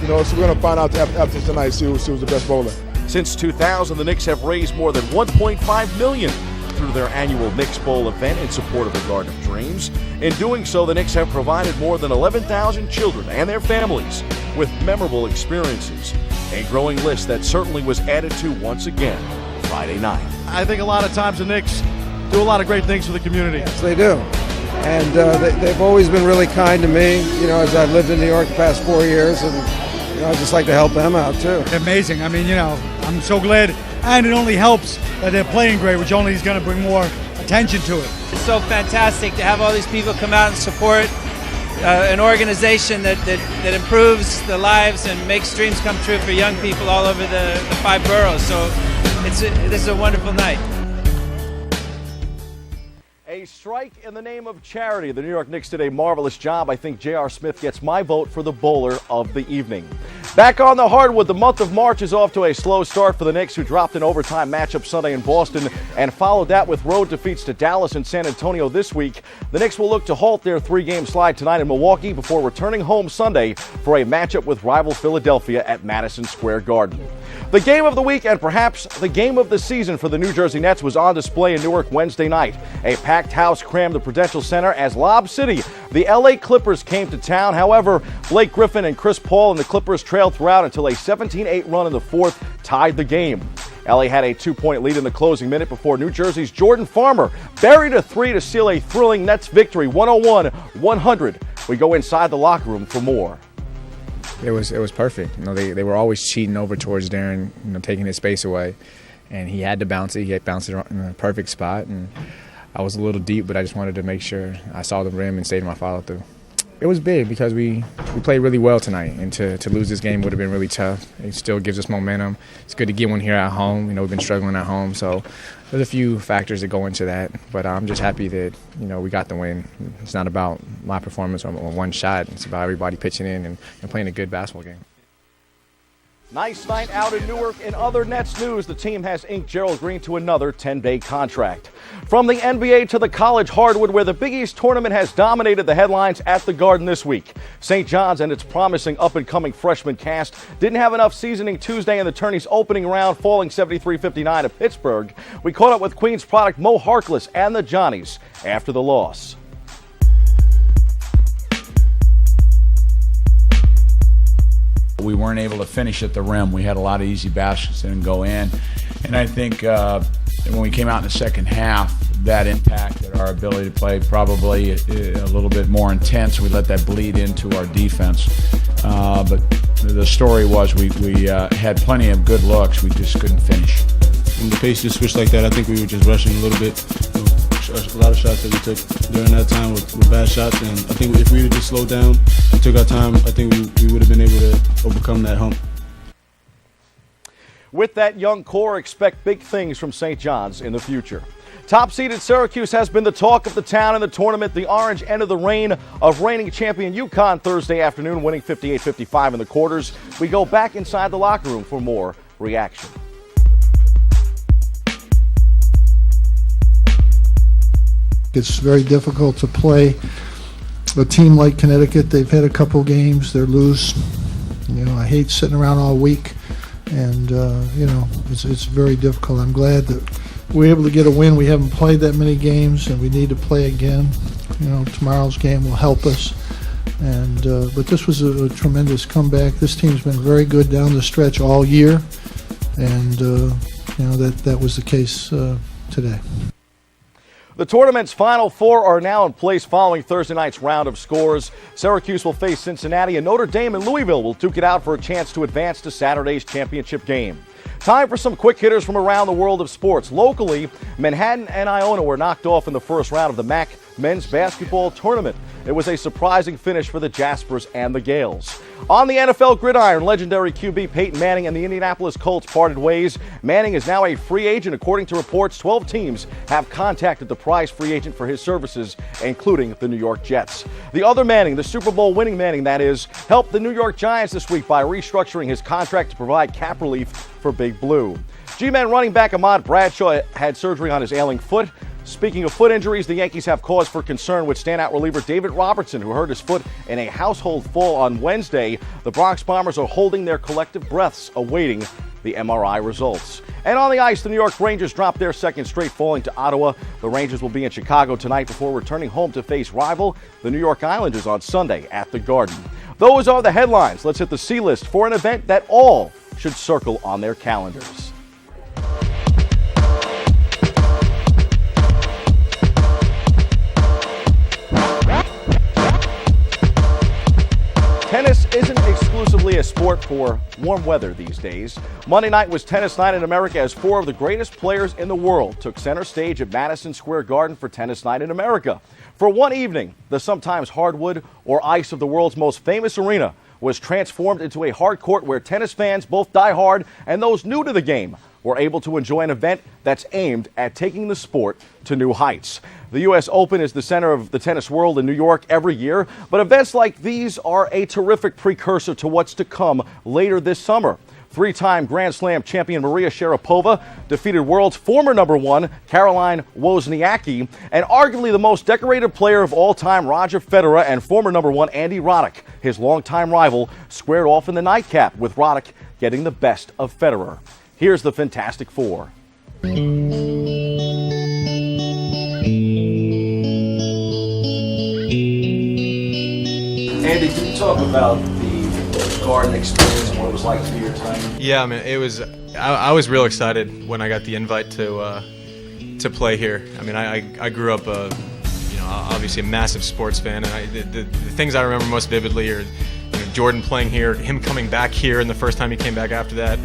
You know, so we're going to find out after tonight, see who's the best bowler. Since 2000, the Knicks have raised more than $1.5 million through their annual Knicks Bowl event in support of the Garden of Dreams. In doing so, the Knicks have provided more than 11,000 children and their families with memorable experiences, a growing list that certainly was added to once again Friday night. I think a lot of times the Knicks do a lot of great things for the community. Yes, they do. And they've always been really kind to me, you know, as I've lived in New York the past 4 years, and you know, I just like to help them out too. Amazing. I mean, you know, I'm so glad, and it only helps that they're playing great, which only is going to bring more attention to it. It's so fantastic to have all these people come out and support an organization that improves the lives and makes dreams come true for young people all over the 5 boroughs. So this is a wonderful night. A strike in the name of charity. The New York Knicks did a marvelous job. I think J.R. Smith gets my vote for the bowler of the evening. Back on the hardwood, the month of March is off to a slow start for the Knicks, who dropped an overtime matchup Sunday in Boston and followed that with road defeats to Dallas and San Antonio this week. The Knicks will look to halt their 3-game slide tonight in Milwaukee before returning home Sunday for a matchup with rival Philadelphia at Madison Square Garden. The game of the week and perhaps the game of the season for the New Jersey Nets was on display in Newark Wednesday night. A packed house crammed the Prudential Center as Lob City, the LA Clippers, came to town. However, Blake Griffin and Chris Paul and the Clippers trailed throughout until a 17-8 run in the fourth tied the game. LA had a 2-point lead in the closing minute before New Jersey's Jordan Farmer buried a 3 to seal a thrilling Nets victory, 101-100. We go inside the locker room for more. It was perfect. You know, they were always cheating over towards Darren, you know, taking his space away, and he had to bounce it. He had bounced it in a perfect spot, and I was a little deep, but I just wanted to make sure I saw the rim and stayed in my follow through. It was big because we played really well tonight, and to lose this game would have been really tough. It still gives us momentum. It's good to get one here at home. You know, we've been struggling at home, so there's a few factors that go into that. But I'm just happy that, you know, we got the win. It's not about my performance or one shot. It's about everybody pitching in and playing a good basketball game. Nice night out in Newark. In other Nets news, the team has inked Gerald Green to another 10-day contract. From the NBA to the college hardwood, where the Big East tournament has dominated the headlines at the Garden this week. St. John's and its promising up-and-coming freshman cast didn't have enough seasoning Tuesday in the tourney's opening round, falling 73-59 to Pittsburgh. We caught up with Queens product Mo Harkless and the Johnnies after the loss. We weren't able to finish at the rim. We had a lot of easy baskets that didn't go in. And I think when we came out in the second half, that impacted our ability to play probably a little bit more intense. We let that bleed into our defense. But the story was we had plenty of good looks. We just couldn't finish. When the pace just switched like that, I think we were just rushing a little bit. A lot of shots that we took during that time were bad shots, and I think if we would just slowed down and took our time, I think we would have been able to overcome that hump. With that young core, expect big things from St. John's in the future. Top-seeded Syracuse has been the talk of the town in the tournament. The Orange ended the reign of reigning champion UConn Thursday afternoon, winning 58-55 in the quarters. We go back inside the locker room for more reaction. It's very difficult to play a team like Connecticut. They've had a couple games. They're loose. You know, I hate sitting around all week, and you know, it's very difficult. I'm glad that we're able to get a win. We haven't played that many games, and we need to play again. You know, tomorrow's game will help us. And but this was a tremendous comeback. This team's been very good down the stretch all year, and you know, that was the case today. The tournament's Final Four are now in place following Thursday night's round of scores. Syracuse will face Cincinnati, and Notre Dame and Louisville will duke it out for a chance to advance to Saturday's championship game. Time for some quick hitters from around the world of sports. Locally, Manhattan and Iona were knocked off in the first round of the MAC men's basketball tournament. It was a surprising finish for the Jaspers and the Gales. On the NFL gridiron, legendary QB Peyton Manning and the Indianapolis Colts parted ways. Manning is now a free agent. According to reports, 12 teams have contacted the prize free agent for his services, including the New York Jets. The other Manning, the Super Bowl winning Manning that is, helped the New York Giants this week by restructuring his contract to provide cap relief for Big Blue. G-Men running back Ahmad Bradshaw had surgery on his ailing foot. Speaking of foot injuries, the Yankees have cause for concern with standout reliever David Robertson, who hurt his foot in a household fall on Wednesday. The Bronx Bombers are holding their collective breaths, awaiting the MRI results. And on the ice, the New York Rangers dropped their second straight, falling to Ottawa. The Rangers will be in Chicago tonight before returning home to face rival, the New York Islanders, on Sunday at the Garden. Those are the headlines. Let's hit the C-list for an event that all should circle on their calendars. court for warm weather these days. Monday night was Tennis Night in America as four of the greatest players in the world took center stage at Madison Square Garden for Tennis Night in America. For one evening, the sometimes hardwood or ice of the world's most famous arena was transformed into a hard court where tennis fans, both die-hard and those new to the game, were able to enjoy an event that's aimed at taking the sport to new heights. The U.S. Open is the center of the tennis world in New York every year, but events like these are a terrific precursor to what's to come later this summer. Three-time Grand Slam champion Maria Sharapova defeated world's former #1 Caroline Wozniacki, and arguably the most decorated player of all time, Roger Federer, and former #1 Andy Roddick, his longtime rival, squared off in the nightcap, with Roddick getting the best of Federer. Here's the Fantastic Four. Andy, can you talk about the Garden experience and what it was like to be your time? Yeah, I mean, it was. I was real excited when I got the invite to play here. I mean, I grew up, obviously a massive sports fan, and the things I remember most vividly are, Jordan playing here, him coming back here, and the first time he came back after that,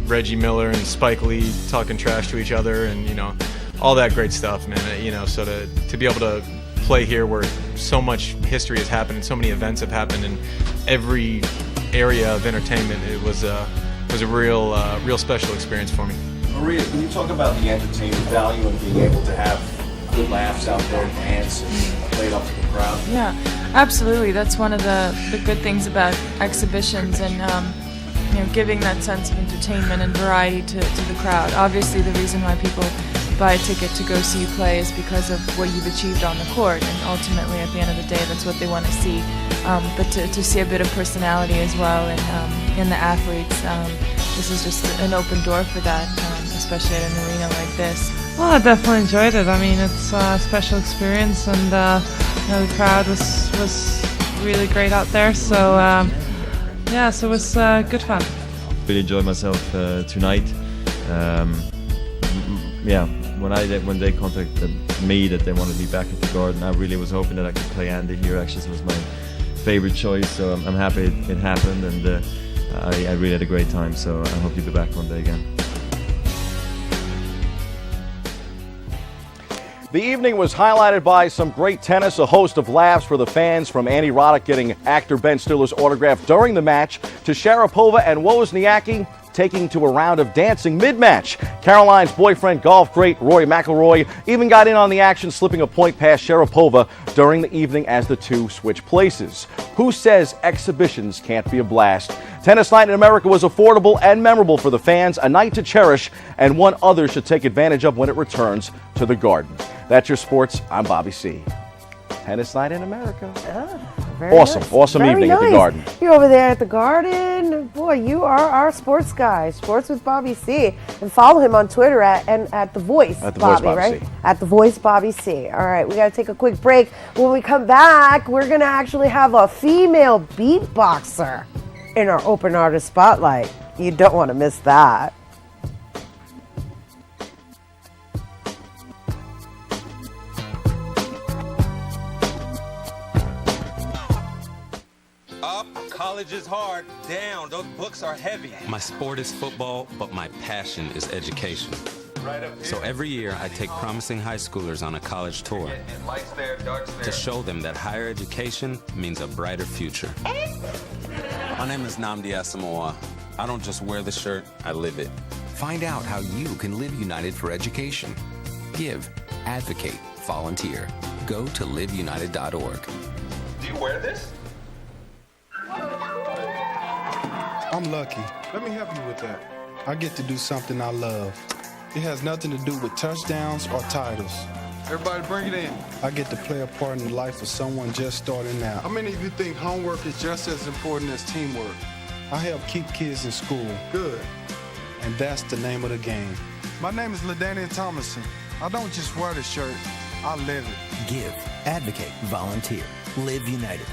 Reggie Miller and Spike Lee talking trash to each other, and all that great stuff, man. So to be able to play here where so much history has happened and so many events have happened in every area of entertainment, it was a real special experience for me. Maria, can you talk about the entertainment value and being able to have good laughs out there, dance, and play it up to the crowd? Yeah, absolutely. That's one of the good things about exhibitions, and giving that sense of entertainment and variety to the crowd. Obviously, the reason why people buy a ticket to go see you play is because of what you've achieved on the court, and ultimately, at the end of the day, that's what they want to see. But to see a bit of personality as well in the athletes, this is just an open door for that, especially at an arena like this. Well, I definitely enjoyed it. I mean, it's a special experience, and the crowd was really great out there. So so it was good fun. Really enjoyed myself tonight. When they contacted me that they wanted me back at the Garden, I really was hoping that I could play Andy here. Actually, it was my favorite choice, so I'm happy it happened, and I really had a great time. So I hope you'll be back one day again. The evening was highlighted by some great tennis, a host of laughs for the fans, from Andy Roddick getting actor Ben Stiller's autograph during the match to Sharapova and Wozniacki taking to a round of dancing mid-match. Caroline's boyfriend, golf great Rory McIlroy, even got in on the action, slipping a point past Sharapova during the evening as the two switched places. Who says exhibitions can't be a blast? Tennis Night in America was affordable and memorable for the fans, a night to cherish, and one others should take advantage of when it returns to the Garden. That's your sports. I'm Bobby C. Tennis Night in America. Awesome, nice. Awesome Very evening nice. at the Garden. You're over there at the Garden. Boy, you are our sports guy. Sports with Bobby C. And follow him on Twitter at The Voice At The Bobby, Voice Bobby right? C. At The Voice Bobby C. All right, we got to take a quick break. When we come back, we're going to actually have a female beatboxer in our Open Artist Spotlight. You don't want to miss that. Up, college is hard. Down, those books are heavy. My sport is football, but my passion is education. So every year, I take promising high schoolers on a college tour to show them that higher education means a brighter future. My name is Nnamdi Asamoah. I don't just wear the shirt, I live it. Find out how you can live United for education. Give, advocate, volunteer. Go to liveunited.org. Do you wear this? I'm lucky. Let me help you with that. I get to do something I love. It has nothing to do with touchdowns or titles. Everybody bring it in. I get to play a part in the life of someone just starting out. How many of you think homework is just as important as teamwork? I help keep kids in school. Good. And that's the name of the game. My name is LaDainian Thomason. I don't just wear the shirt, I live it. Give, advocate, volunteer. Live United.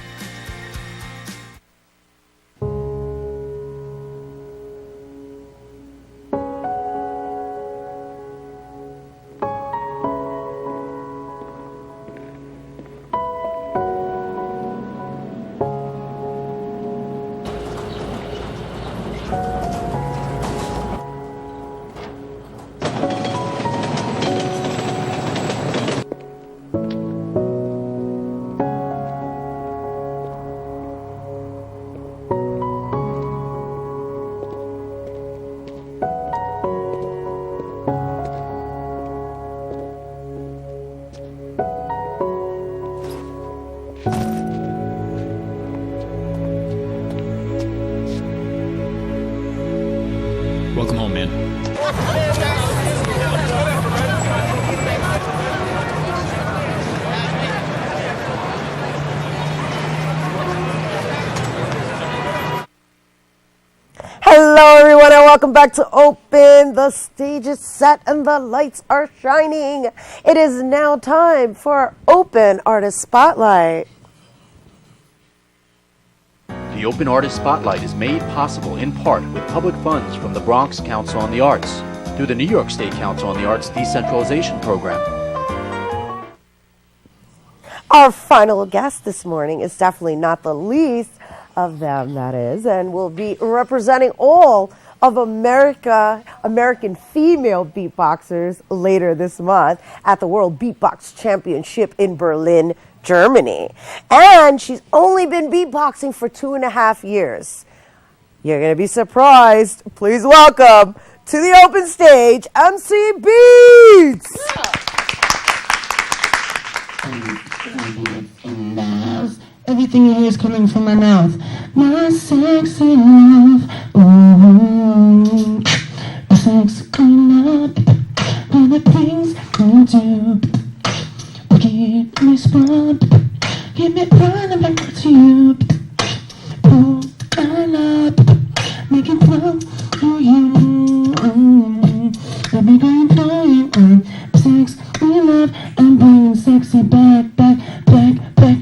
welcome back to Open. The stage is set and the lights are shining. It is now time for Open Artist Spotlight. The Open Artist Spotlight is made possible in part with public funds from the Bronx Council on the Arts through the New York State Council on the Arts Decentralization Program. Our final guest this morning is definitely not the least of them, that is, and will be representing all of American female beatboxers later this month at the World Beatbox Championship in Berlin, Germany. And she's only been beatboxing for 2.5 years. You're going to be surprised. Please welcome to the open stage, MC Beats! Everything you hear is coming from my mouth. My sexy love, ooh, my sexy clean up, all the things you do. Get me spun, get me running back to you. Oh, I love, make it flow for you. Let me go for you. Sex, we love, I'm bringing sexy back, back, back, back.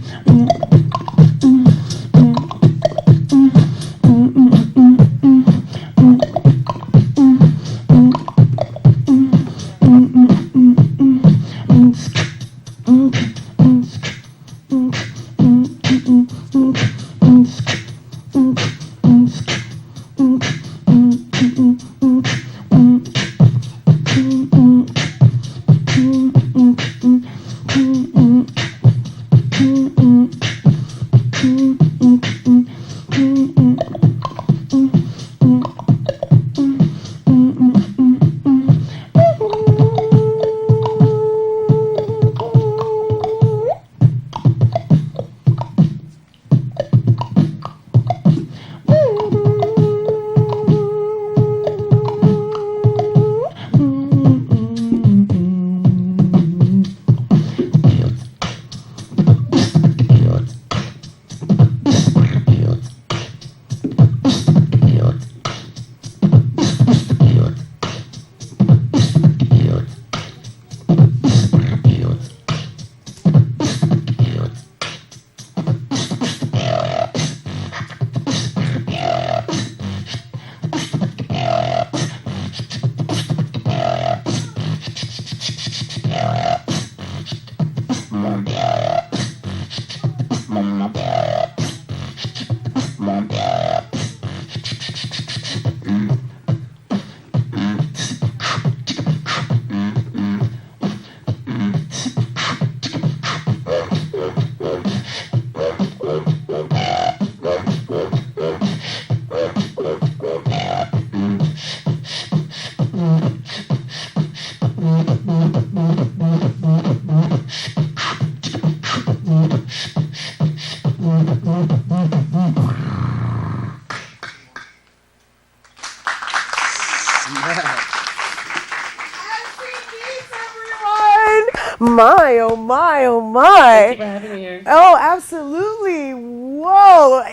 My, oh my, oh my. Thank you for having me here. Oh, absolutely. Whoa.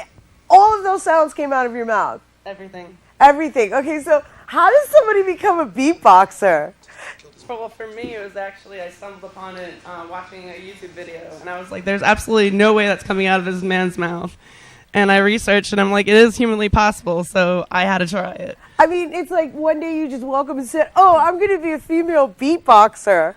All of those sounds came out of your mouth. Everything. Everything. Okay, so how does somebody become a beatboxer? Well, for me, it was actually, I stumbled upon it watching a YouTube video, and I was like, there's absolutely no way that's coming out of this man's mouth. And I researched, and I'm like, it is humanly possible, so I had to try it. I mean, it's like one day you just woke up and said, oh, I'm going to be a female beatboxer.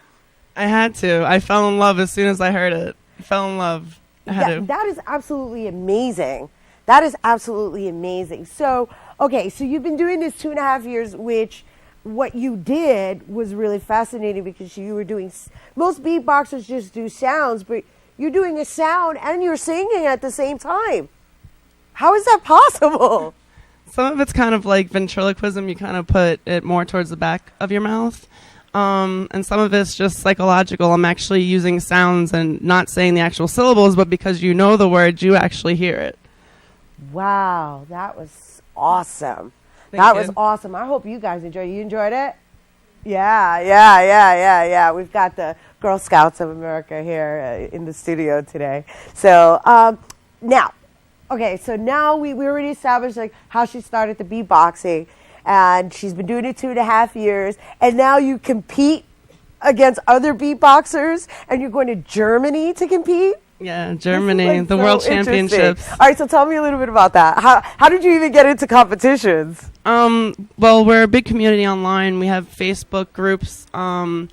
I had to. I fell in love as soon as I heard it. I fell in love. I had to. That is absolutely amazing. That is absolutely amazing. So, okay, so you've been doing this 2.5 years, which what you did was really fascinating because you were doing, most beatboxers just do sounds, but you're doing a sound and you're singing at the same time. How is that possible? Some of it's kind of like ventriloquism. You kind of put it more towards the back of your mouth. And some of it's just psychological. I'm actually using sounds and not saying the actual syllables, but because you know the words, you actually hear it. Wow, that was awesome. Thank Was you. awesome. I hope you guys enjoyed it. You enjoyed it? Yeah. We've got the Girl Scouts of America here in the studio today. So now we already established like how she started the beatboxing. and she's been doing it 2.5 years, and now you compete against other beatboxers, and you're going to Germany to compete? Yeah, Germany, the World Championships. All right, so tell me a little bit about that. How did you even get into competitions? Well, we're a big community online. We have Facebook groups, and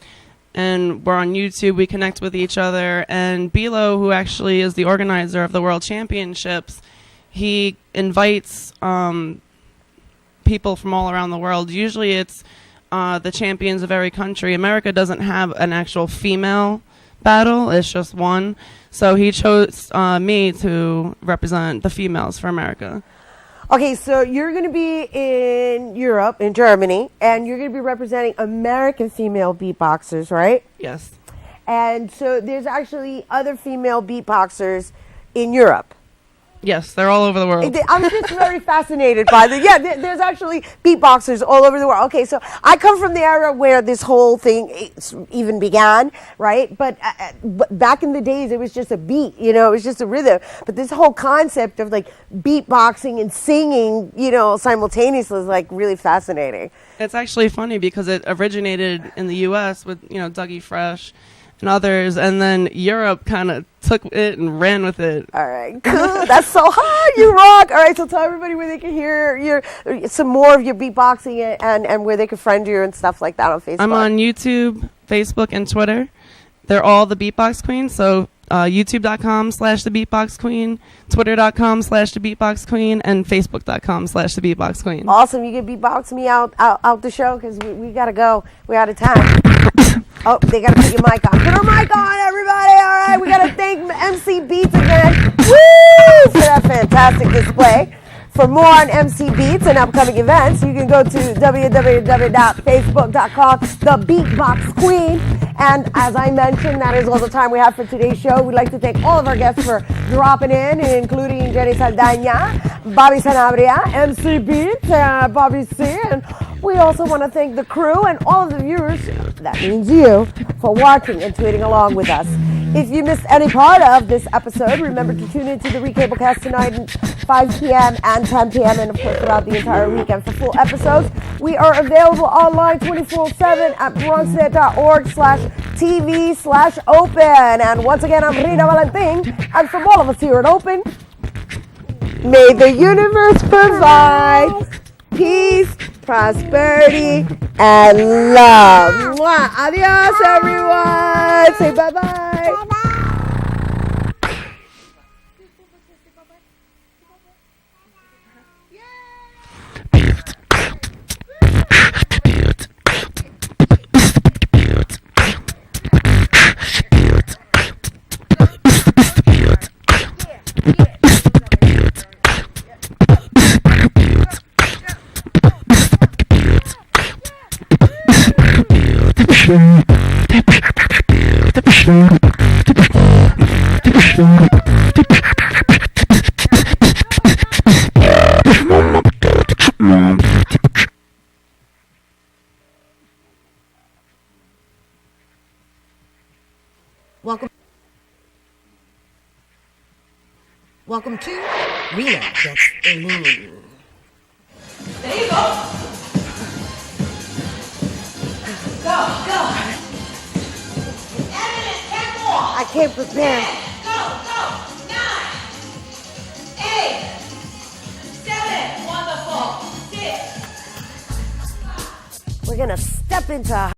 we're on YouTube. We connect with each other. And Bilo, who actually is the organizer of the World Championships, he invites people from all around the world. Usually it's the champions of every country. America doesn't have an actual female battle. It's just one. So he chose me to represent the females for America. Okay, so you're going to be in Europe, in Germany, and you're going to be representing American female beatboxers, right? Yes. And so there's actually other female beatboxers in Europe. Yes, they're all over the world. I'm just very fascinated by there's actually beatboxers all over the world. Okay, so I come from the era where this whole thing even began, right? But back in the days, it was just a beat, it was just a rhythm. But this whole concept of like beatboxing and singing, simultaneously is like really fascinating. It's actually funny because it originated in the U.S. with, Dougie Fresh and others, and then Europe kind of took it and ran with it. All right, cool. That's so hot. You rock. All right, so tell everybody where they can hear some more of your beatboxing and where they can friend you and stuff like that on Facebook. I'm on YouTube, Facebook, and Twitter. They're all the Beatbox Queen. So YouTube.com/TheBeatboxQueen, Twitter.com/TheBeatboxQueen, and Facebook.com/TheBeatboxQueen. Awesome. You can beatbox me out the show because we got to go. We're out of time. Oh, they got to put your mic on. Put our mic on, everybody. All right. We got to thank MC Beats again. Woo! For that fantastic display. For more on MC Beats and upcoming events, you can go to www.facebook.com, The Beatbox Queen. And as I mentioned, that is all the time we have for today's show. We'd like to thank all of our guests for dropping in, including Jenny Saldana, Bobby Sanabria, MC Beats, Bobby C. And we also want to thank the crew and all of the viewers, that means you, for watching and tweeting along with us. If you missed any part of this episode, remember to tune into the Recablecast tonight at 5 p.m. and 10 p.m. and, of course, throughout the entire weekend for full episodes. We are available online 24/7 at bronxnet.org/TV/open. And once again, I'm Rina Valentin. And from all of us here at Open, may the universe provide peace, prosperity, and love. Mwah. Adios, everyone. Say bye-bye. Welcome to Rena Gets a Moon. There you go. Go. I can't prepare. 10, go. 9, 8, 7, wonderful. 6. We're going to step into